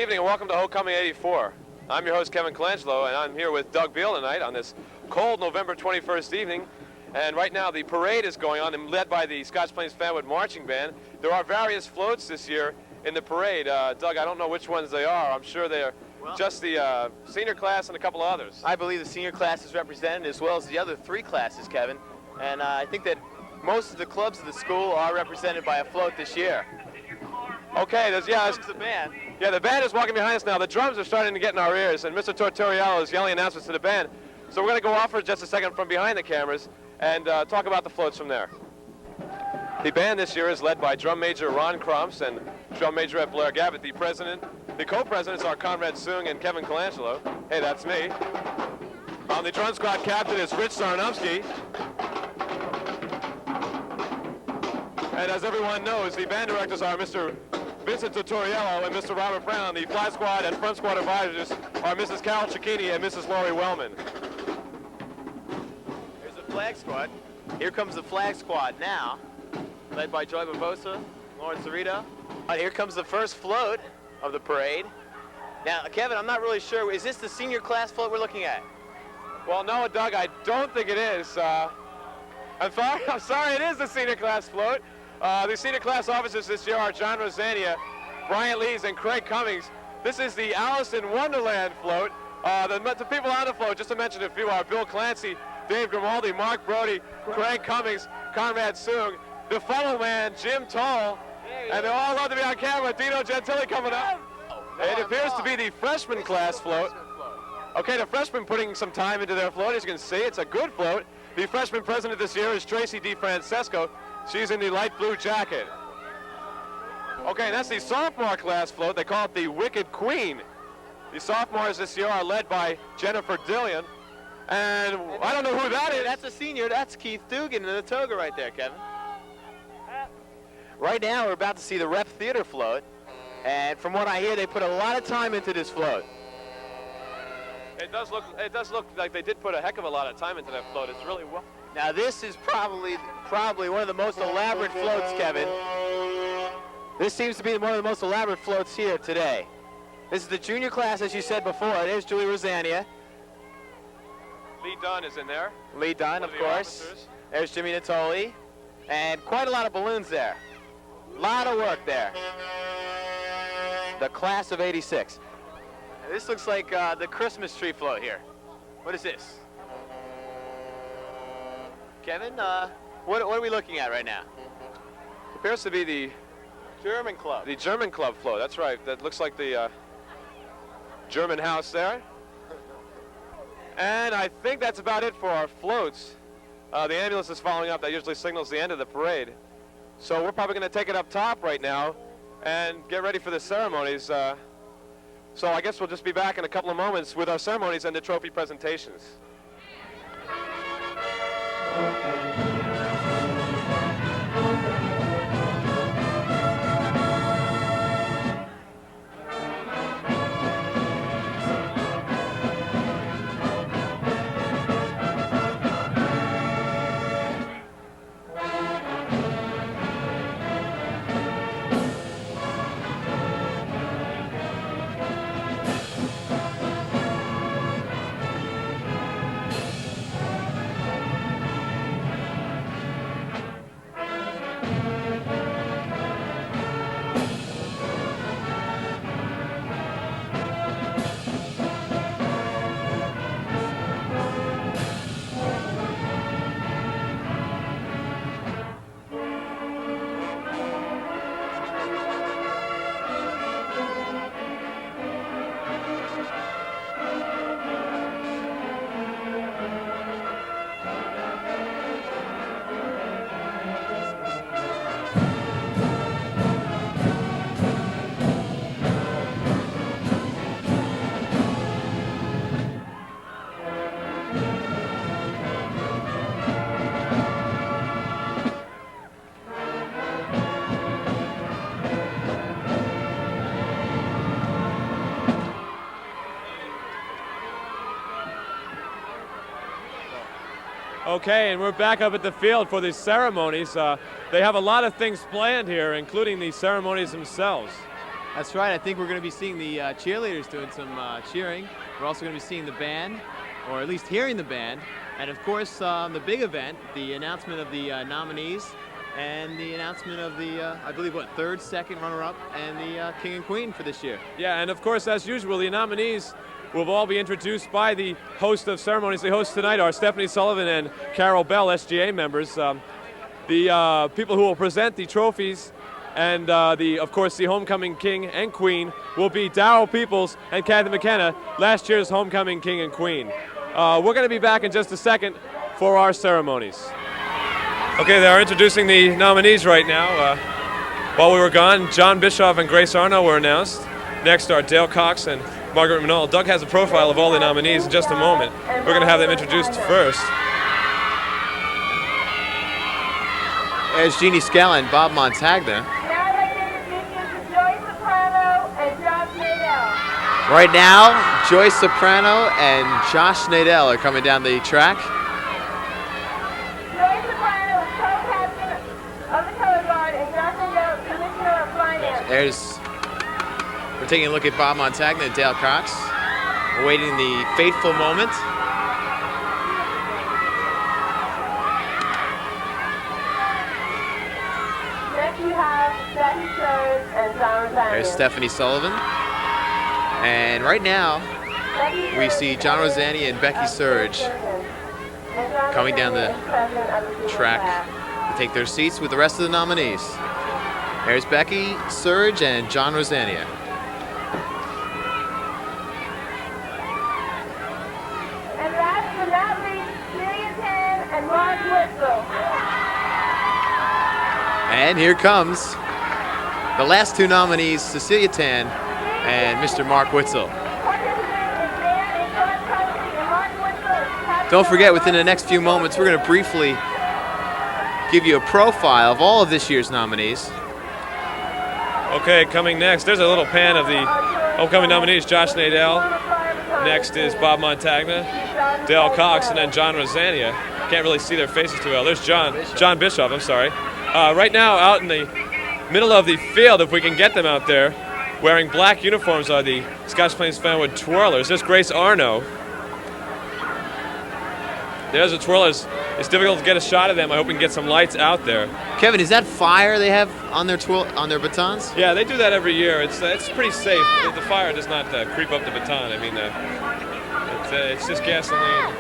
evening and welcome to Homecoming 84. I'm your host Kevin Colangelo and I'm here with Doug Beal tonight on this cold November 21st evening. And right now the parade is going on and led by the Scotch Plains Fanwood Marching Band. There are various floats this year in the parade. Doug, I don't know which ones they are. I'm sure they're just the senior class and a couple of others. I believe the senior class is represented as well as the other three classes, Kevin. And I think that most of the clubs of the school are represented by a float this year. Okay, there's the band. Yeah, the band is walking behind us now. The drums are starting to get in our ears, and Mr. Tortoriello is yelling announcements to the band. So we're going to go off for just a second from behind the cameras and talk about the floats from there. The band this year is led by drum major Ron Crumps and drum majorette Blair Gavitt. The co-presidents are Conrad Soong and Kevin Colangelo. Hey, that's me. The drum squad captain is Rich Sarnowski. And as everyone knows, the band directors are Mr. Vincent Tortoriello and Mr. Robert Brown. The fly squad and front squad advisors are Mrs. Carol Cicchini and Mrs. Laurie Wellman. Here's the flag squad. Here comes the flag squad now, led by Joy Barbosa, Lawrence Cerrito. Here comes the first float of the parade. Now, Kevin, I'm not really sure. Is this the senior class float we're looking at? Well, no, Doug, I don't think it is. I'm sorry, it is the senior class float. The senior class officers this year are John Rosania, Brian Lees, and Craig Cummings. This is the Alice in Wonderland float. The people on the float, just to mention a few, are Bill Clancy, Dave Grimaldi, Mark Brody, Craig Cummings, Conrad Soong, the funnel man, Jim Toll, and they all love to be on camera. Dino Gentili coming up. It appears to be the freshman class float. Okay, the freshmen putting some time into their float. As you can see, it's a good float. The freshman president this year is Tracy DeFrancesco. She's in the light blue jacket. Okay, that's the sophomore class float. They call it the Wicked Queen. The sophomores this year are led by Jennifer Dillion. And I don't know who that is. That's a senior. That's Keith Dugan in the toga right there, Kevin. Right now, we're about to see the Rep Theater float. And from what I hear, they put a lot of time into this float. It does look like they did put a heck of a lot of time into that float. It's really well. Now this is probably one of the most elaborate floats, Kevin. This seems to be one of the most elaborate floats here today. This is the junior class, as you said before. There's Julie Rosania. Lee Dunn is in there. Lee Dunn, of course. There's Jimmy Natoli. And quite a lot of balloons there. A lot of work there. The class of '86. This looks like the Christmas tree float here. What is this? Kevin, what are we looking at right now? It appears to be the German club. The German club float, that's right. That looks like the German house there. And I think that's about it for our floats. The ambulance is following up. That usually signals the end of the parade. So we're probably going to take it up top right now and get ready for the ceremonies. So I guess we'll just be back in a couple of moments with our ceremonies and the trophy presentations. Okay, and we're back up at the field for the ceremonies. They have a lot of things planned here, including the ceremonies themselves. That's right. I think we're going to be seeing the cheerleaders doing some cheering. We're also going to be seeing the band, or at least hearing the band. And of course, the big event, the announcement of the nominees and the announcement of the, I believe, third, second runner-up and the king and queen for this year. Yeah, and of course, as usual, the nominees will all be introduced by the host of ceremonies. The hosts tonight are Stephanie Sullivan and Carol Bell, SGA members. The people who will present the trophies and, of course, the homecoming king and queen will be Darryl Peoples and Kathy McKenna, last year's homecoming king and queen. We're going to be back in just a second for our ceremonies. Okay, they are introducing the nominees right now. While we were gone, John Bischoff and Grace Arno were announced. Next are Dale Cox and Margaret Manal. Doug has a profile of all the nominees in just a moment. We're going to have them introduced first. There's Jeannie Scala and Bob Montagna. Right now, Joyce Soprano and Josh Nadell are coming down the track. Joyce Soprano is co-captain of the color guard and Josh Nadell, commissioner of finance. We're taking a look at Bob Montagna and Dale Cox, awaiting the fateful moment. Next we have Becky Surge and John Rosario. There's Stephanie Sullivan. And right now, we see John Rosani and Becky Surge coming down the track to take their seats with the rest of the nominees. There's Becky Surge and John Rosania. And last but not least, Celia Tan and Mark Witzel. And here comes the last two nominees, Cecilia Tan and Mr. Mark Witzel. Don't forget, within the next few moments, we're going to briefly give you a profile of all of this year's nominees. Okay, coming next, there's a little pan of the homecoming nominees. Josh Nadell. Next is Bob Montagna, Dale Cox, and then John Rosania. Can't really see their faces too well. There's John Bischoff, I'm sorry. Right now, out in the middle of the field, if we can get them out there, wearing black uniforms are the Scotch Plains Fanwood Twirlers. There's Grace Arno. There's the Twirlers. It's difficult to get a shot of them. I hope we can get some lights out there. Kevin, is that fire they have on their batons? Yeah, they do that every year. It's pretty safe. The fire does not creep up the baton. I mean, it's just gasoline,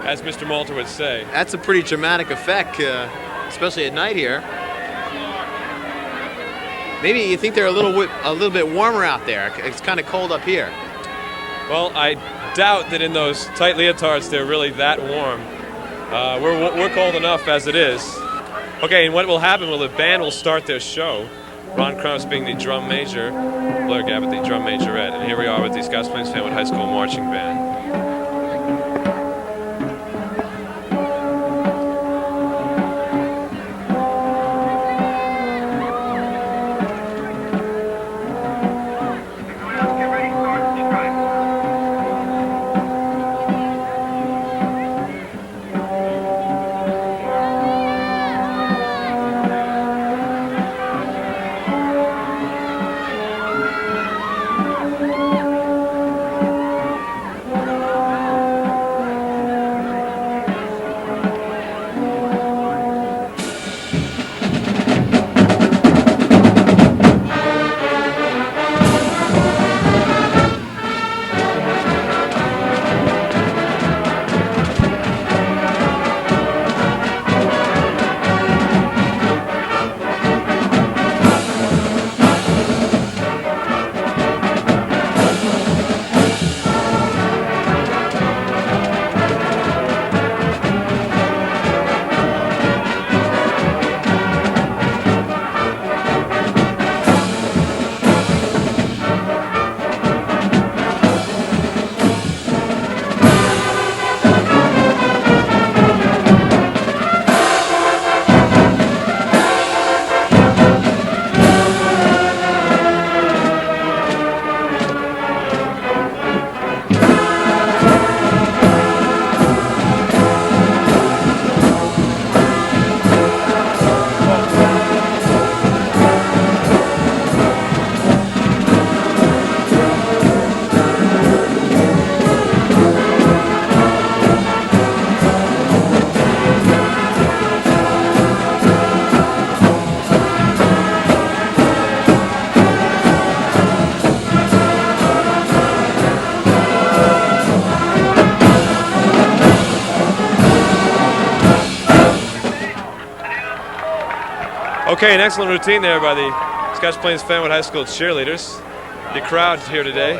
as Mr. Malter would say. That's a pretty dramatic effect, especially at night here. Maybe you think they're a little bit warmer out there. It's kind of cold up here. Well, I doubt that in those tight leotards they're really that warm. We're cold enough as it is. Okay, and what will happen? Well, the band will start their show. Ron Krause being the drum major, Blair Gabbett the drum majorette, and here we are with the Scotch Plains Fanwood High School Marching Band. Okay, an excellent routine there by the Scotch Plains Fenwood High School cheerleaders. The crowd here today.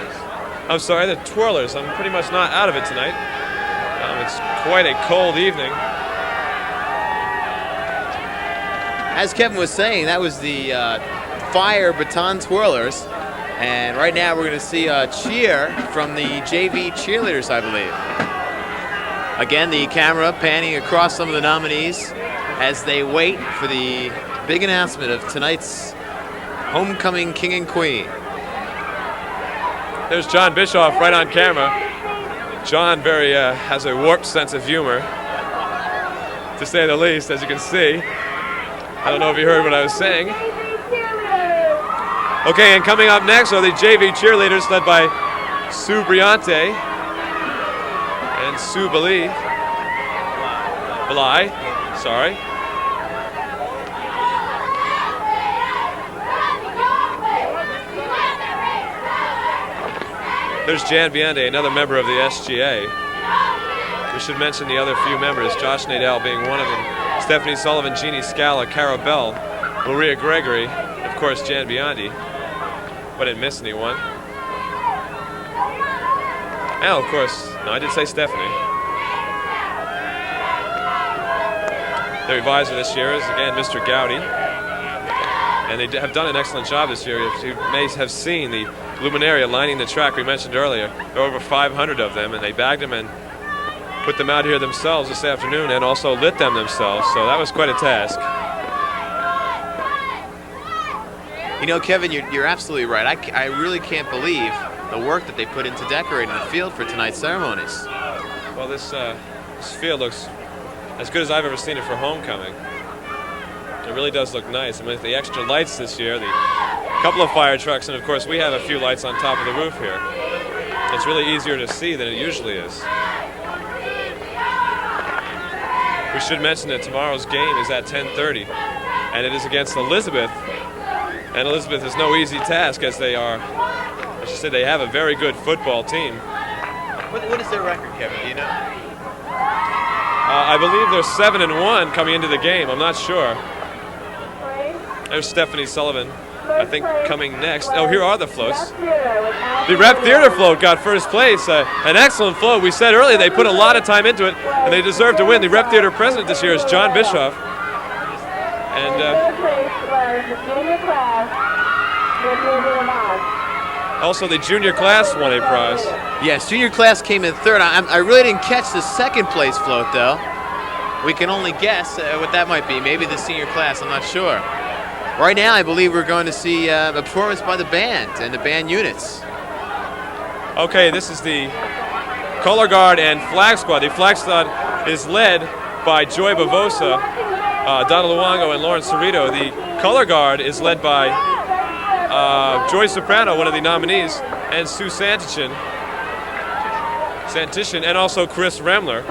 I'm sorry, the twirlers. I'm pretty much not out of it tonight. It's quite a cold evening. As Kevin was saying, that was the fire baton twirlers. And right now we're going to see a cheer from the JV cheerleaders, I believe. Again, the camera panning across some of the nominees as they wait for the big announcement of tonight's homecoming king and queen. There's John Bischoff right on camera. John has a warped sense of humor, to say the least, as you can see. I don't know if you heard what I was saying. Okay, and coming up next are the JV cheerleaders led by Sue Briante and Sue Bly. Sorry. There's Jan Biende, another member of the SGA. We should mention the other few members, Josh Nadell being one of them, Stephanie Sullivan, Jeannie Scala, Cara Bell, Maria Gregory, of course Jan Biondi, but I didn't miss anyone. And of course, no, I did say Stephanie. Their advisor this year is again Mr. Gowdy. And they have done an excellent job this year. If you may have seen the luminaria lining the track we mentioned earlier, there are over 500 of them, and they bagged them and put them out here themselves this afternoon and also lit them themselves, so that was quite a task. You know, Kevin, you're absolutely right. I really can't believe the work that they put into decorating the field for tonight's ceremonies. Well, this field looks as good as I've ever seen it for homecoming. It really does look nice. I mean, the extra lights this year, the couple of fire trucks, and of course we have a few lights on top of the roof here. It's really easier to see than it usually is. We should mention that tomorrow's game is at 10:30, and it is against Elizabeth. And Elizabeth is no easy task, as they are, I should say, they have a very good football team. What is their record, Kevin? Do you know? I believe they're 7-1 coming into the game. I'm not sure. There's Stephanie Sullivan, I think, coming next. Oh, here are the floats. The Rep Theater float got first place. An excellent float. We said earlier they put a lot of time into it, and they deserve to win. The Rep Theater president this year is John Bischoff. And also the junior class won a prize. Yes, junior class came in third. I really didn't catch the second place float, though. We can only guess what that might be. Maybe the senior class, I'm not sure. Right now, I believe we're going to see a performance by the band and the band units. Okay, this is the color guard and flag squad. The flag squad is led by Joy Bavosa, Donna Luongo, and Lauren Cerrito. The color guard is led by Joy Soprano, one of the nominees, and Sue Santichin, and also Chris Remler.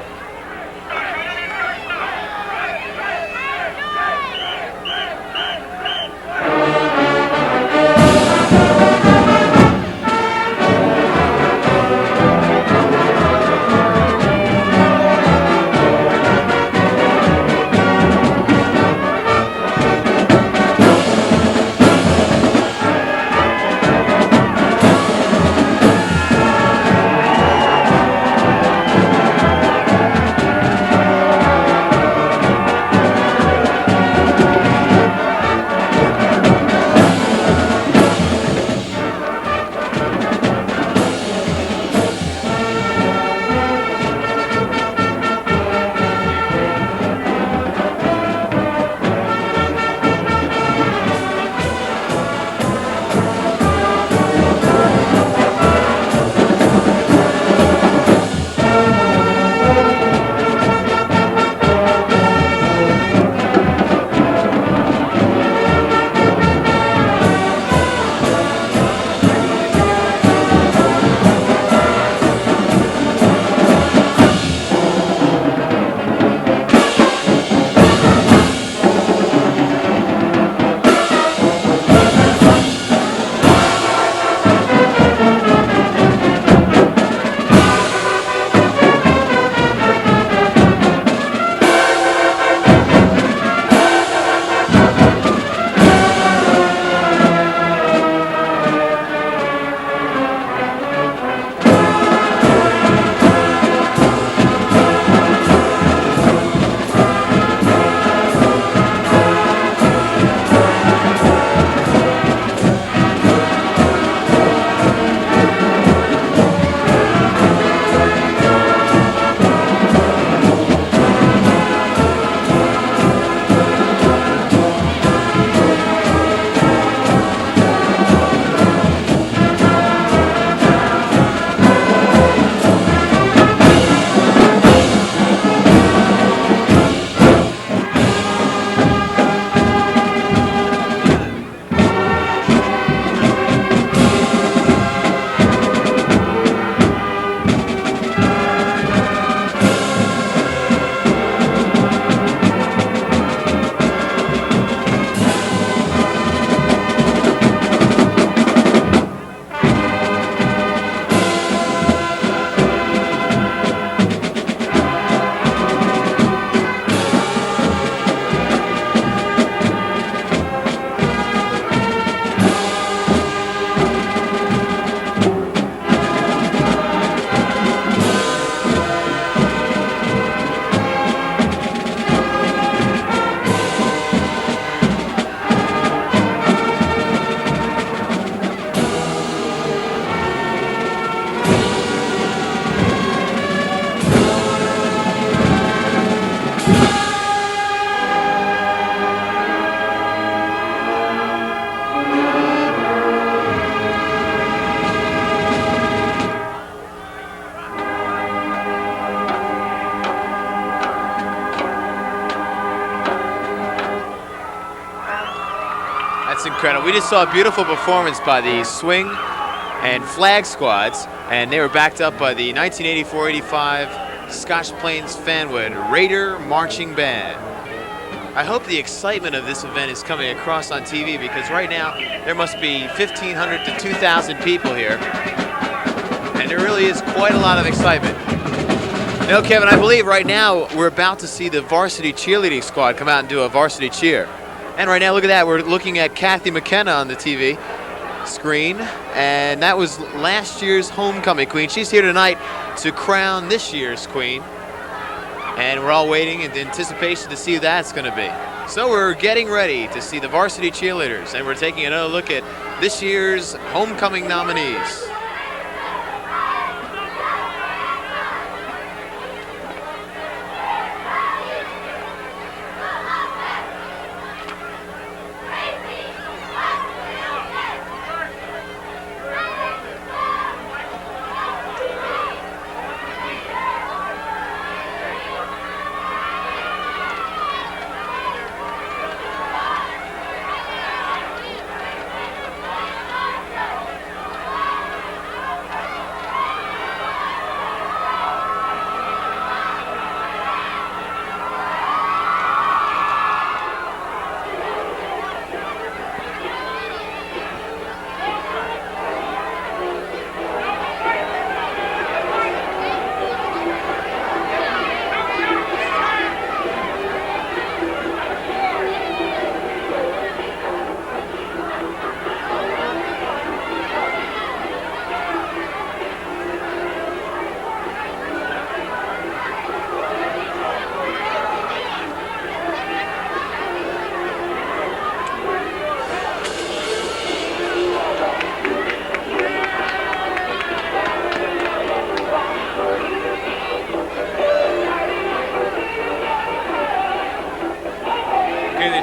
That's incredible. We just saw a beautiful performance by the swing and flag squads, and they were backed up by the 1984-85 Scotch Plains Fanwood Raider Marching Band. I hope the excitement of this event is coming across on TV, because right now there must be 1,500 to 2,000 people here, and there really is quite a lot of excitement. You know, Kevin, I believe right now we're about to see the varsity cheerleading squad come out and do a varsity cheer. And right now, look at that, we're looking at Kathy McKenna on the TV screen, and that was last year's homecoming queen. She's here tonight to crown this year's queen, and we're all waiting in anticipation to see who that's going to be. So we're getting ready to see the varsity cheerleaders, and we're taking another look at this year's homecoming nominees.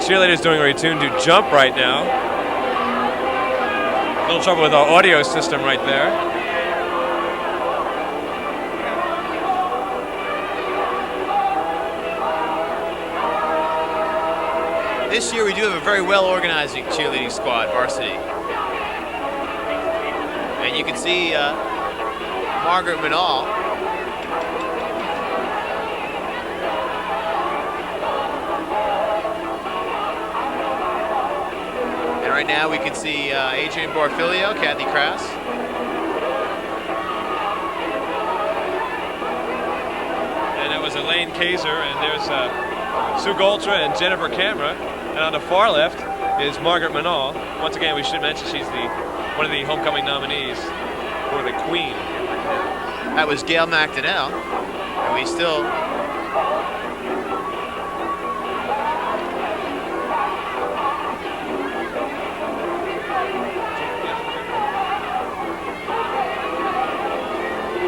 Cheerleaders doing a retune to jump right now. A little trouble with our audio system right there. This year we do have a very well-organized cheerleading squad, varsity. And you can see Margaret Manal. Right now we can see Adrian Borfilio, Kathy Krause. And it was Elaine Kaiser, and there's Sue Goltra and Jennifer Camera. And on the far left is Margaret Manal. Once again, we should mention she's one of the homecoming nominees for the Queen. That was Gail McDonnell, and we still...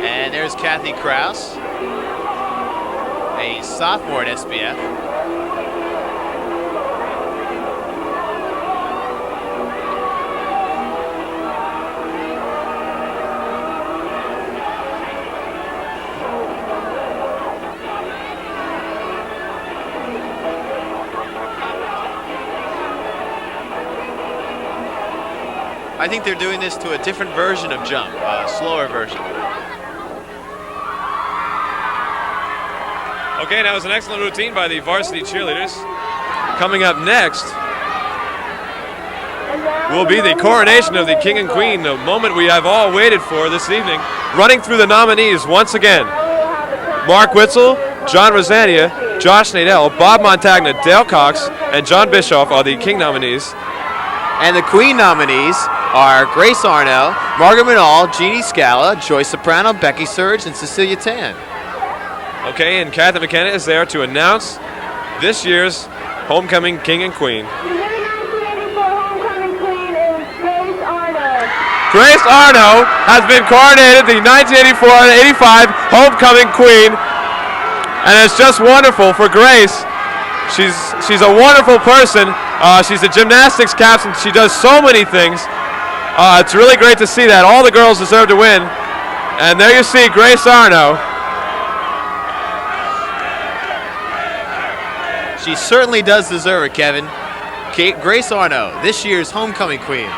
And there's Kathy Krause, a sophomore at SPF. I think they're doing this to a different version of jump, a slower version. Okay, that was an excellent routine by the varsity cheerleaders. Coming up next will be the coronation of the King and Queen, the moment we have all waited for this evening. Running through the nominees once again: Mark Witzel, John Rosania, Josh Nadell, Bob Montagna, Dale Cox, and John Bischoff are the King nominees. And the Queen nominees are Grace Arno, Margaret Manal, Jeannie Scala, Joyce Soprano, Becky Surge, and Cecilia Tan. Okay, and Kathy McKenna is there to announce this year's homecoming King and Queen. The new 1984 homecoming queen is Grace Arno. Grace Arno has been coronated the 1984-85 homecoming queen, and it's just wonderful for Grace. She's a wonderful person. She's a gymnastics captain. She does so many things. It's really great to see that. All the girls deserve to win. And there you see Grace Arno. She certainly does deserve it, Kevin. Grace Arno, this year's homecoming queen.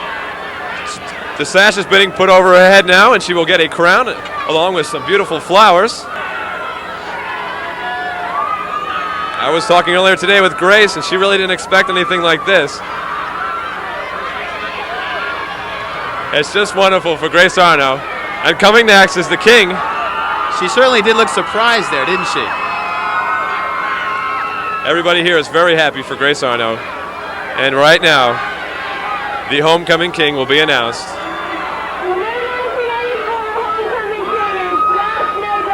The sash is being put over her head now, and she will get a crown along with some beautiful flowers. I was talking earlier today with Grace, and she really didn't expect anything like this. It's just wonderful for Grace Arno. And coming next is the king. She certainly did look surprised there, didn't she? Everybody here is very happy for Grace Arno. And right now, the homecoming king will be announced.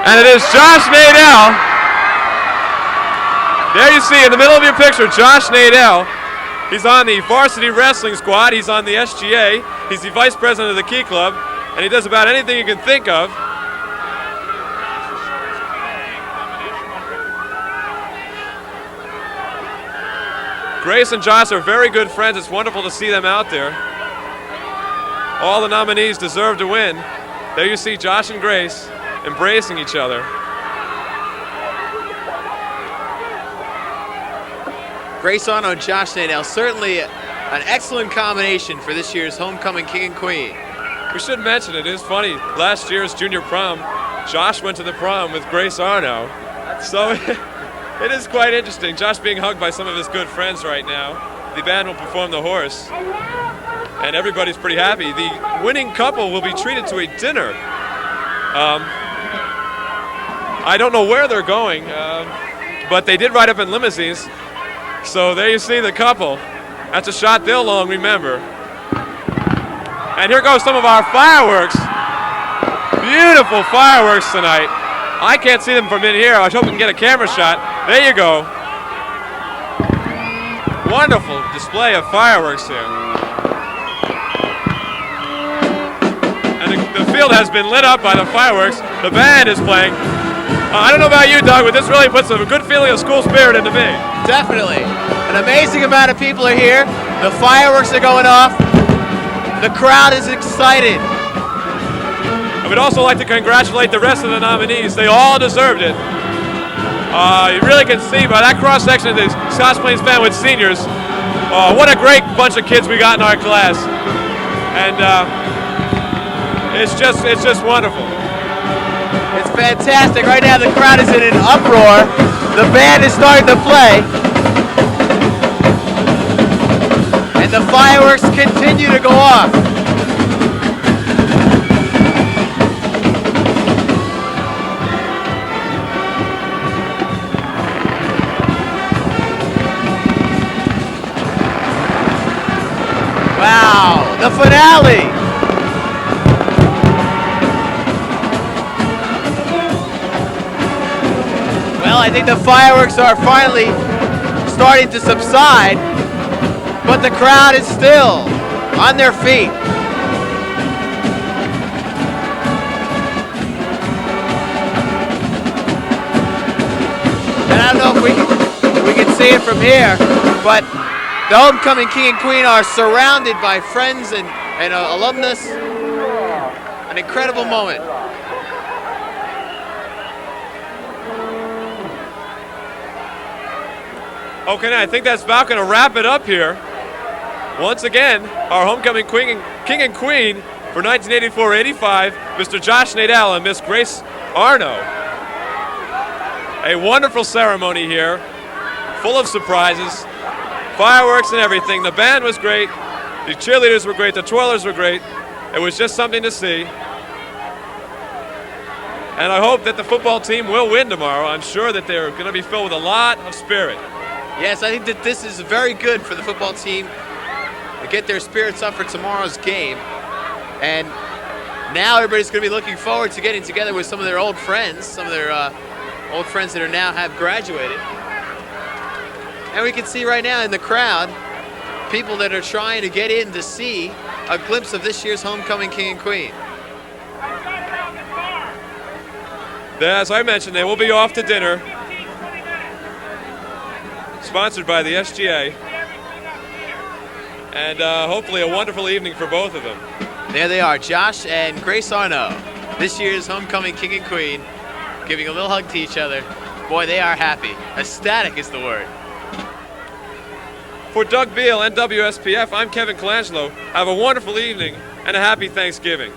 And it is Josh Nadell. There you see in the middle of your picture, Josh Nadell. He's on the varsity wrestling squad. He's on the SGA. He's the vice president of the Key Club. And he does about anything you can think of. Grace and Josh are very good friends. It's wonderful to see them out there. All the nominees deserve to win. There you see Josh and Grace embracing each other. Grace Arno and Josh Nadell, certainly an excellent combination for this year's homecoming king and queen. We should mention, it is funny, last year's junior prom, Josh went to the prom with Grace Arno. So it is quite interesting. Josh being hugged by some of his good friends right now. The band will perform the horse. And everybody's pretty happy. The winning couple will be treated to a dinner. I don't know where they're going, but they did ride up in limousines. So there you see the couple. That's a shot they'll long remember. And here goes some of our fireworks. Beautiful fireworks tonight. I can't see them from in here. I hope we can get a camera shot. There you go. Wonderful display of fireworks here. And the field has been lit up by the fireworks. The band is playing. I don't know about you, Doug, but this really puts a good feeling of school spirit into me. Definitely. An amazing amount of people are here. The fireworks are going off. The crowd is excited. I would also like to congratulate the rest of the nominees. They all deserved it. You really can see by that cross-section of the Scotts Plains Fanwood seniors, what a great bunch of kids we got in our class. And it's just wonderful. It's fantastic. Right now the crowd is in an uproar. The band is starting to play. And the fireworks continue to go off. Wow, the finale. Well, I think the fireworks are finally starting to subside, but the crowd is still on their feet. And I don't know if we can see it from here, but the homecoming king and queen are surrounded by friends and alumnus. An incredible moment. Okay, I think that's about going to wrap it up here. Once again, our homecoming king and queen for 1984-85, Mr. Josh Nadell and Miss Grace Arno. A wonderful ceremony here, full of surprises, fireworks and everything. The band was great, the cheerleaders were great, the twirlers were great. It was just something to see. And I hope that the football team will win tomorrow. I'm sure that they're going to be filled with a lot of spirit. Yes, I think that this is very good for the football team to get their spirits up for tomorrow's game. And now everybody's going to be looking forward to getting together with some of their old friends, some of their old friends that are now have graduated. And we can see right now in the crowd, people that are trying to get in to see a glimpse of this year's homecoming king and queen. As I mentioned, they will be off to dinner, sponsored by the SGA, and hopefully a wonderful evening for both of them. There they are, Josh and Grace Arno, this year's homecoming king and queen, giving a little hug to each other. Boy, they are happy. Ecstatic is the word. For Doug Beal and WSPF, I'm Kevin Colangelo. Have a wonderful evening and a happy Thanksgiving.